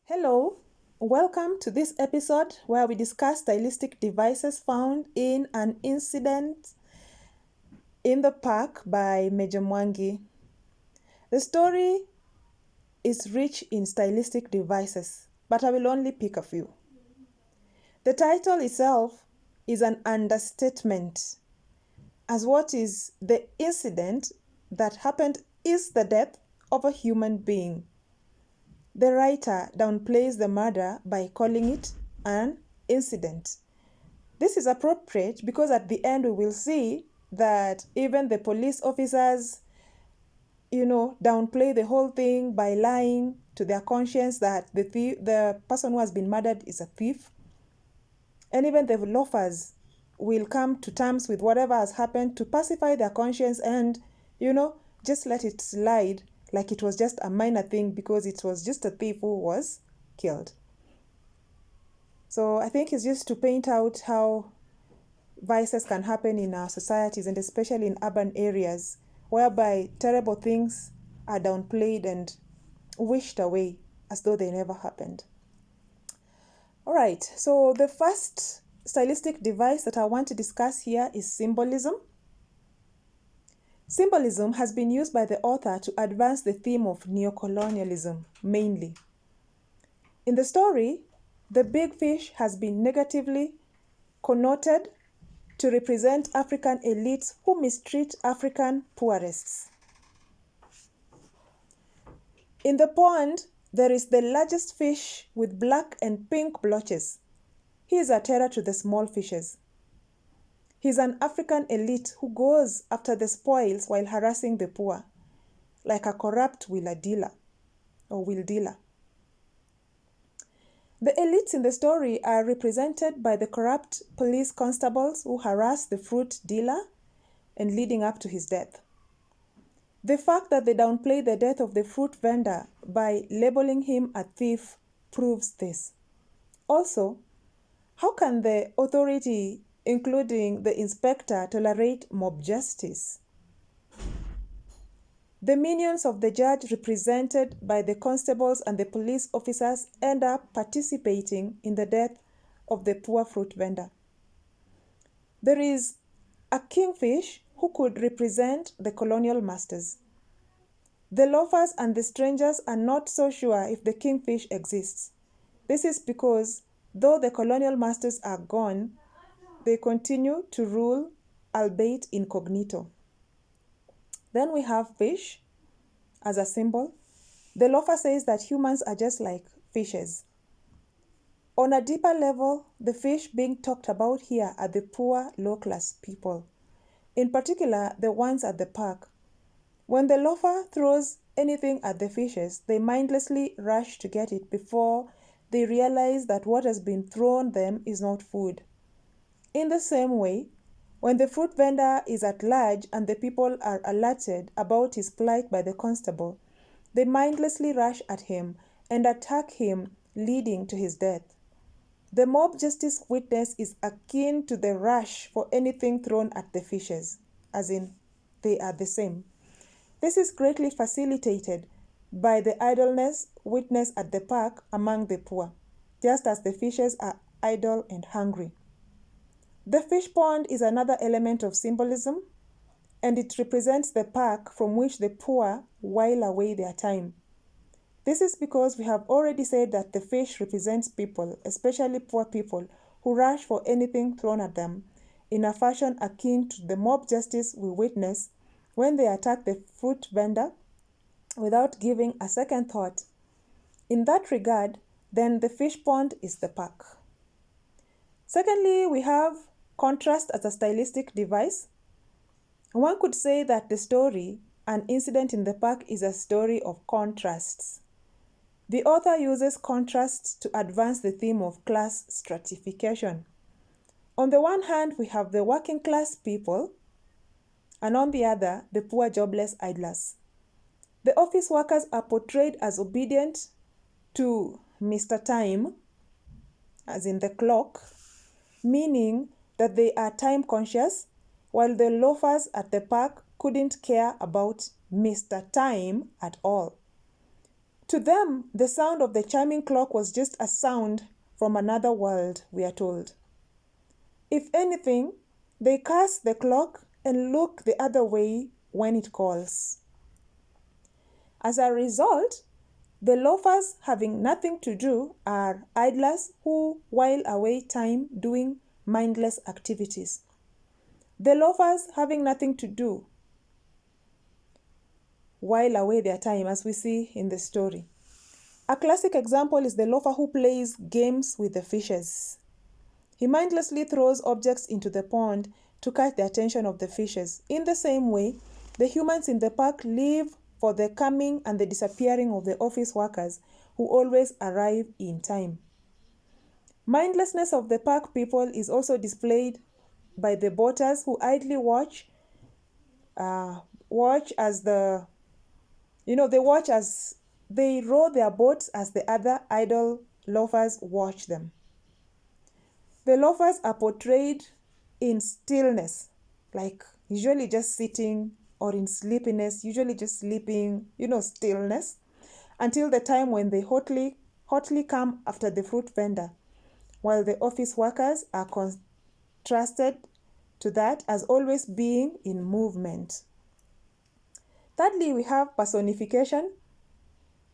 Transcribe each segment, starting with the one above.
Hello, welcome to this episode where we discuss stylistic devices found in an incident in the park by Meja Mwangi. The story is rich in stylistic devices, but I will only pick a few. The title itself is an understatement, as what is the incident that happened is the death of a human being. The writer downplays the murder by calling it an incident. This is appropriate because at the end we will see that even the police officers, downplay the whole thing by lying to their conscience that the person who has been murdered is a thief. And even the loafers will come to terms with whatever has happened to pacify their conscience and, just let it slide like it was just a minor thing because it was just a thief who was killed. So I think it's just to paint out how vices can happen in our societies and especially in urban areas whereby terrible things are downplayed and wished away as though they never happened. All right, so the first stylistic device that I want to discuss here is symbolism. Symbolism has been used by the author to advance the theme of neocolonialism, mainly. In the story, the big fish has been negatively connoted to represent African elites who mistreat African poorest. In the pond, there is the largest fish with black and pink blotches. He is a terror to the small fishes. He is an African elite who goes after the spoils while harassing the poor, like a corrupt will dealer. The elites in the story are represented by the corrupt police constables who harass the fruit dealer and leading up to his death. The fact that they downplay the death of the fruit vendor by labeling him a thief proves this. Also, how can the authority, including the inspector, tolerate mob justice? The minions of the judge, represented by the constables and the police officers, end up participating in the death of the poor fruit vendor. There is a kingfish who could represent the colonial masters. The loafers and the strangers are not so sure if the kingfish exists. This is because, though the colonial masters are gone, they continue to rule, albeit incognito. Then we have fish as a symbol. The loafer says that humans are just like fishes. On a deeper level, the fish being talked about here are the poor, low-class people, in particular the ones at the park. When the loafer throws anything at the fishes, they mindlessly rush to get it before they realize that what has been thrown them is not food. In the same way, when the fruit vendor is at large and the people are alerted about his plight by the constable, they mindlessly rush at him and attack him, leading to his death. The mob justice witness is akin to the rush for anything thrown at the fishes, as in they are the same. This is greatly facilitated by the idleness witnessed at the park among the poor, just as the fishes are idle and hungry. The fish pond is another element of symbolism, and it represents the park from which the poor while away their time. This is because we have already said that the fish represents people, especially poor people, who rush for anything thrown at them, in a fashion akin to the mob justice we witness when they attack the fruit vendor without giving a second thought. In that regard, then the fish pond is the park. Secondly, we have contrast as a stylistic device. One could say that the story, An Incident in the Park, is a story of contrasts. The author uses contrasts to advance the theme of class stratification. On the one hand, we have the working class people, and on the other, the poor jobless idlers. The office workers are portrayed as obedient to Mr. Time, as in the clock, meaning that they are time conscious, while the loafers at the park couldn't care about Mr. Time at all. To them, the sound of the chiming clock was just a sound from another world, we are told. If anything, they curse the clock and look the other way when it calls. As a result, the loafers having nothing to do are idlers who while away time doing mindless activities. The loafers having nothing to do while away their time, as we see in the story. A classic example is the loafer who plays games with the fishes. He mindlessly throws objects into the pond to catch the attention of the fishes. In the same way, the humans in the park live for the coming and the disappearing of the office workers who always arrive in time. Mindlessness of the park people is also displayed by the boaters who idly watch as they row their boats as the other idle loafers watch them. The loafers are portrayed in stillness, like usually just sitting, or in sleepiness, usually just sleeping, stillness, until the time when they hotly come after the fruit vendor, while the office workers are contrasted to that as always being in movement. Thirdly, we have personification.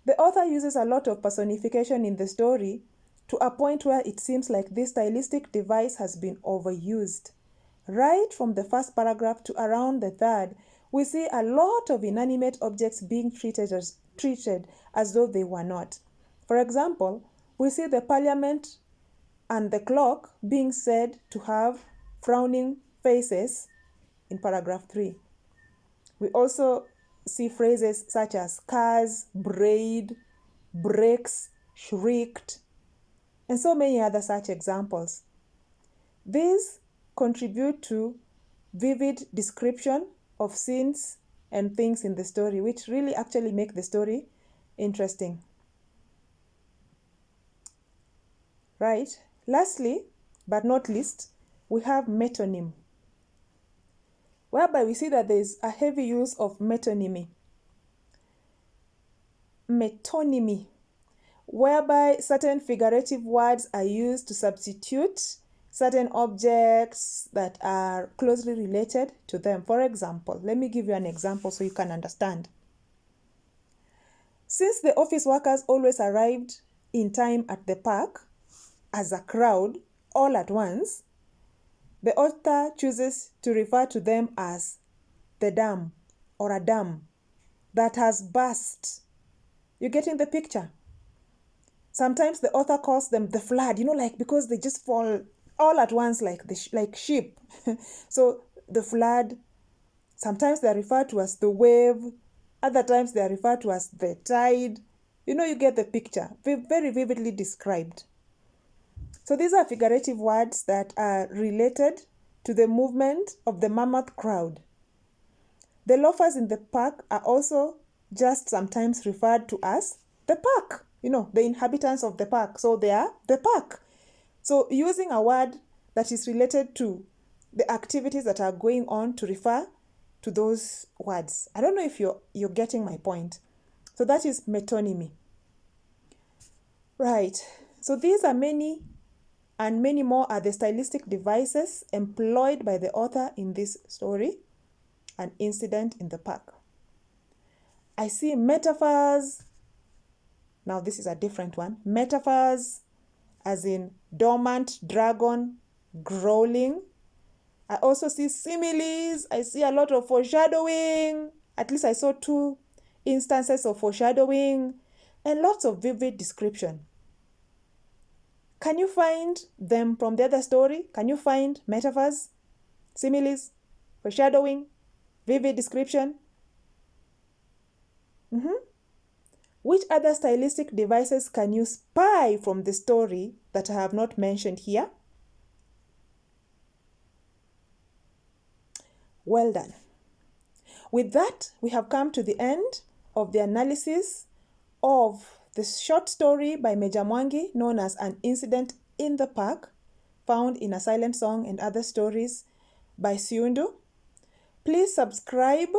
The author uses a lot of personification in the story to a point where it seems like this stylistic device has been overused. Right from the first paragraph to around the third, we see a lot of inanimate objects being treated as though they were not. For example, we see the parliament and the clock being said to have frowning faces in paragraph 3. We also see phrases such as cars, braid, breaks, shrieked, and so many other such examples. These contribute to vivid description of scenes and things in the story, which really actually make the story interesting. Right? Lastly, but not least, we have metonymy, whereby we see that there is a heavy use of metonymy. Metonymy, whereby certain figurative words are used to substitute certain objects that are closely related to them. For example, let me give you an example so you can understand. Since the office workers always arrived in time at the park as a crowd all at once, the author chooses to refer to them as the dam or a dam that has burst. You getting the picture? Sometimes the author calls them the flood, because they just fall all at once like sheep. So the flood, sometimes they are referred to as the wave, other times they are referred to as the tide. You get the picture, very vividly described. So these are figurative words that are related to the movement of the mammoth crowd. The loafers in the park are also just sometimes referred to as the park, the inhabitants of the park. So they are the park. So using a word that is related to the activities that are going on to refer to those words. I don't know if you're getting my point. So that is metonymy. Right. So these are many and many more are the stylistic devices employed by the author in this story, An Incident in the Park. I see metaphors. Now this is a different one. Metaphors as in dormant dragon growling. I also see similes. I see a lot of foreshadowing. At least I saw 2 instances of foreshadowing and lots of vivid description. Can you find them from the other story? Can you find metaphors, similes, foreshadowing, vivid description? Which other stylistic devices can you spy from the story that I have not mentioned here? Well done. With that, we have come to the end of the analysis of the short story by Meja Mwangi known as An Incident in the Park, found in A Silent Song and Other Stories by Siundu. Please subscribe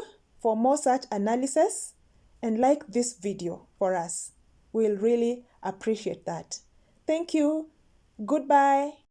for more such analysis and like this video for us. We'll really appreciate that. Thank you. Goodbye.